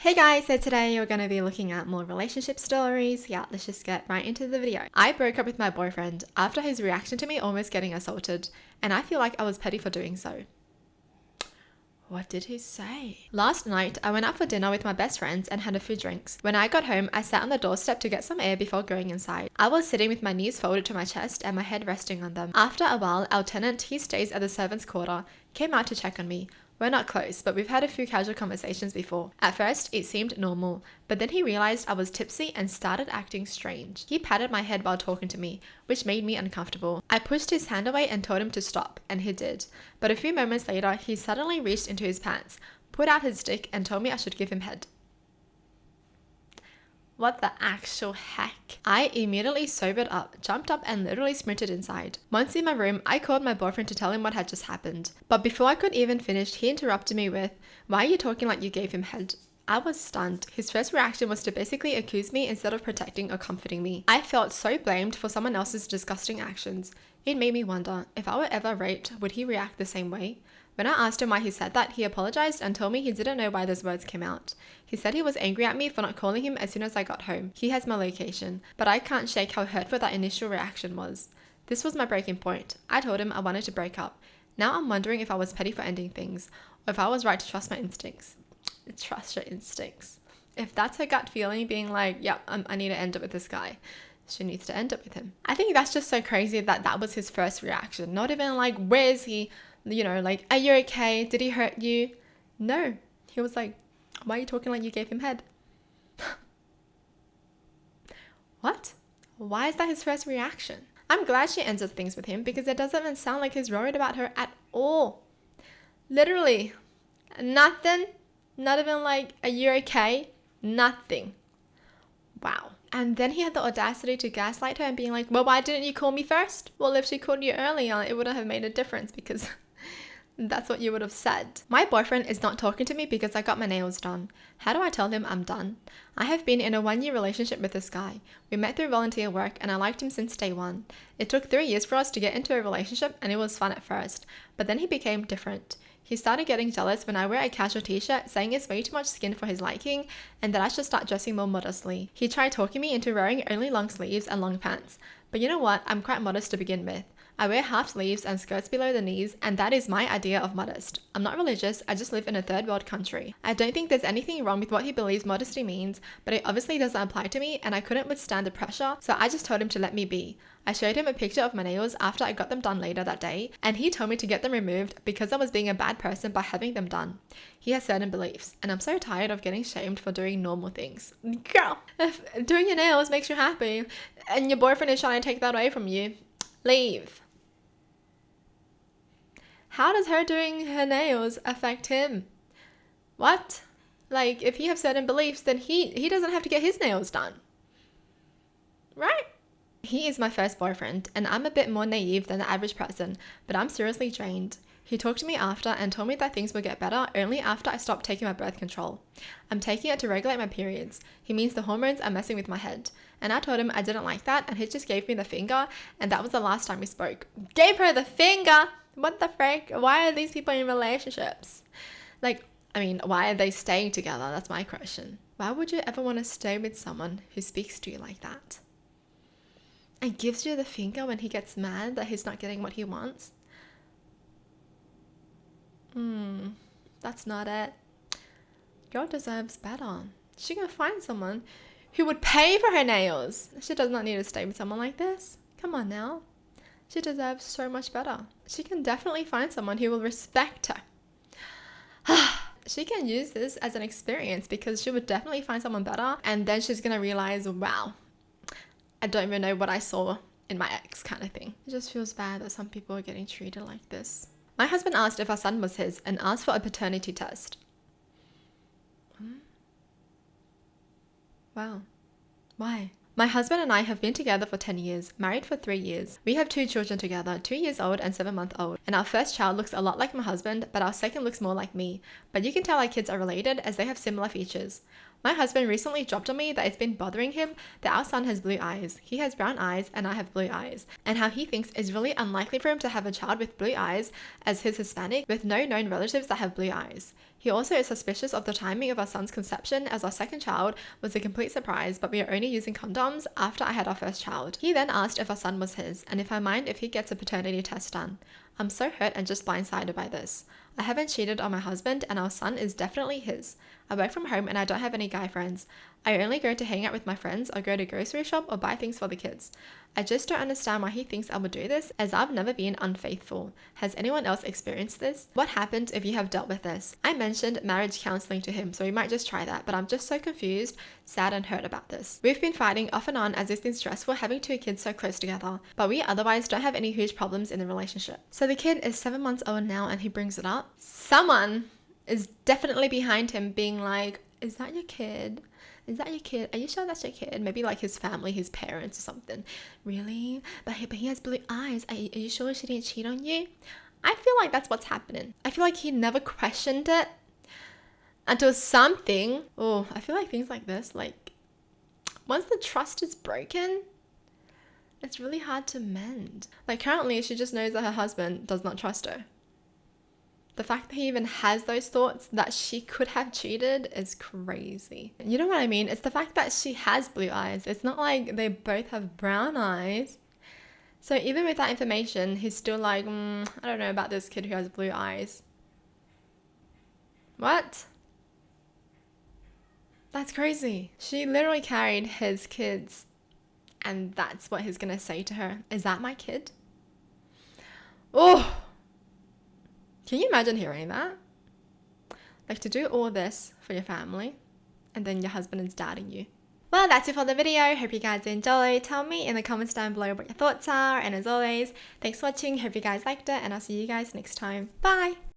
Hey guys, so today we're going to be looking at more relationship stories. Yeah, let's just get right into the video. I broke up with my boyfriend after his reaction to me almost getting assaulted, and I feel like I was petty for doing so. What did he say? Last night, I went out for dinner with my best friends and had a few drinks. When I got home, I sat on the doorstep to get some air before going inside. I was sitting with my knees folded to my chest and my head resting on them. After a while, our tenant, he stays at the servants' quarter, came out to check on me. We're not close, but we've had a few casual conversations before. At first, it seemed normal, but then he realized I was tipsy and started acting strange. He patted my head while talking to me, which made me uncomfortable. I pushed his hand away and told him to stop, and he did. But a few moments later, he suddenly reached into his pants, put out his dick, and told me I should give him head. What the actual heck? I immediately sobered up, jumped up, and literally sprinted inside. Once in my room, I called my boyfriend to tell him what had just happened. But before I could even finish, he interrupted me with, "Why are you talking like you gave him head?" I was stunned. His first reaction was to basically accuse me instead of protecting or comforting me. I felt so blamed for someone else's disgusting actions. It made me wonder, if I were ever raped, would he react the same way? When I asked him why he said that, he apologized and told me he didn't know why those words came out. He said he was angry at me for not calling him as soon as I got home. He has my location, but I can't shake how hurtful that initial reaction was. This was my breaking point. I told him I wanted to break up. Now I'm wondering if I was petty for ending things, or if I was right to trust my instincts. Trust your instincts. If that's her gut feeling, being like, yep, I need to end up with this guy, she needs to end up with him. I think that's just so crazy that that was his first reaction. Not even like, where is he? Like, are you okay? Did he hurt you? No. He was like, why are you talking like you gave him head? What? Why is that his first reaction? I'm glad she ends up things with him because it doesn't even sound like he's worried about her at all. Literally. Nothing. Not even like, are you okay? Nothing. Wow. And then he had the audacity to gaslight her and being like, well, why didn't you call me first? Well, if she called you earlier, it wouldn't have made a difference because that's what you would have said. My boyfriend is not talking to me because I got my nails done. How do I tell him I'm done? I have been in a 1-year relationship with this guy. We met through volunteer work and I liked him since day one. It took 3 years for us to get into a relationship and it was fun at first, but then he became different. He started getting jealous when I wear a casual t-shirt, saying it's way too much skin for his liking and that I should start dressing more modestly. He tried talking me into wearing only long sleeves and long pants. But you know what? I'm quite modest to begin with. I wear half sleeves and skirts below the knees, and that is my idea of modest. I'm not religious, I just live in a third world country. I don't think there's anything wrong with what he believes modesty means, but it obviously doesn't apply to me and I couldn't withstand the pressure, so I just told him to let me be. I showed him a picture of my nails after I got them done later that day, and he told me to get them removed because I was being a bad person by having them done. He has certain beliefs, and I'm so tired of getting shamed for doing normal things. Girl, if doing your nails makes you happy, and your boyfriend is trying to take that away from you, leave. How does her doing her nails affect him? What? Like, if he has certain beliefs, then he doesn't have to get his nails done. Right? He is my first boyfriend, and I'm a bit more naive than the average person, but I'm seriously drained. He talked to me after and told me that things would get better only after I stopped taking my birth control. I'm taking it to regulate my periods. He means the hormones are messing with my head. And I told him I didn't like that, and he just gave me the finger, and that was the last time we spoke. Gave her the finger? What the frick? Why are these people in relationships? Why are they staying together? That's my question. Why would you ever want to stay with someone who speaks to you like that? And gives you the finger when he gets mad that he's not getting what he wants? That's not it. Girl deserves better. She can find someone who would pay for her nails. She does not need to stay with someone like this. Come on now. She deserves so much better. She can definitely find someone who will respect her. She can use this as an experience because she would definitely find someone better, and then she's going to realize, wow, I don't even know what I saw in my ex kind of thing. It just feels bad that some people are getting treated like this. My husband asked if our son was his and asked for a paternity test. Wow. Why? My husband and I have been together for 10 years, married for 3 years. We have 2 children together, 2 years old and 7-month-old. And our first child looks a lot like my husband, but our second looks more like me. But you can tell our kids are related as they have similar features. My husband recently dropped on me that it's been bothering him that our son has blue eyes. He has brown eyes and I have blue eyes, and how he thinks it's really unlikely for him to have a child with blue eyes as he's Hispanic with no known relatives that have blue eyes. He also is suspicious of the timing of our son's conception, as our second child was a complete surprise, but we are only using condoms after I had our first child. He then asked if our son was his and if I mind if he gets a paternity test done. I'm so hurt and just blindsided by this. I haven't cheated on my husband and our son is definitely his. I work from home and I don't have any guy friends. I only go to hang out with my friends or go to grocery shop or buy things for the kids. I just don't understand why he thinks I would do this, as I've never been unfaithful. Has anyone else experienced this? What happened if you have dealt with this? I mentioned marriage counseling to him, so we might just try that, but I'm just so confused, sad and hurt about this. We've been fighting off and on as it's been stressful having 2 kids so close together, but we otherwise don't have any huge problems in the relationship. So the kid is 7 months old now and he brings it up. Someone is definitely behind him being like, is that your kid? Is that your kid? Are you sure that's your kid? Maybe like his family, his parents or something. Really? But he has blue eyes. Are you sure she didn't cheat on you? I feel like that's what's happening. I feel like he never questioned it until something. Oh, I feel like things like this, like once the trust is broken, it's really hard to mend. Like currently she just knows that her husband does not trust her. The fact that he even has those thoughts that she could have cheated is crazy. You know what I mean? It's the fact that she has blue eyes. It's not like they both have brown eyes. So even with that information, he's still like, I don't know about this kid who has blue eyes. What? That's crazy. She literally carried his kids and that's what he's gonna say to her. Is that my kid? Oh! Can you imagine hearing that? Like to do all this for your family and then your husband is doubting you. Well, that's it for the video. Hope you guys enjoyed. Tell me in the comments down below what your thoughts are. And as always, thanks for watching. Hope you guys liked it and I'll see you guys next time. Bye!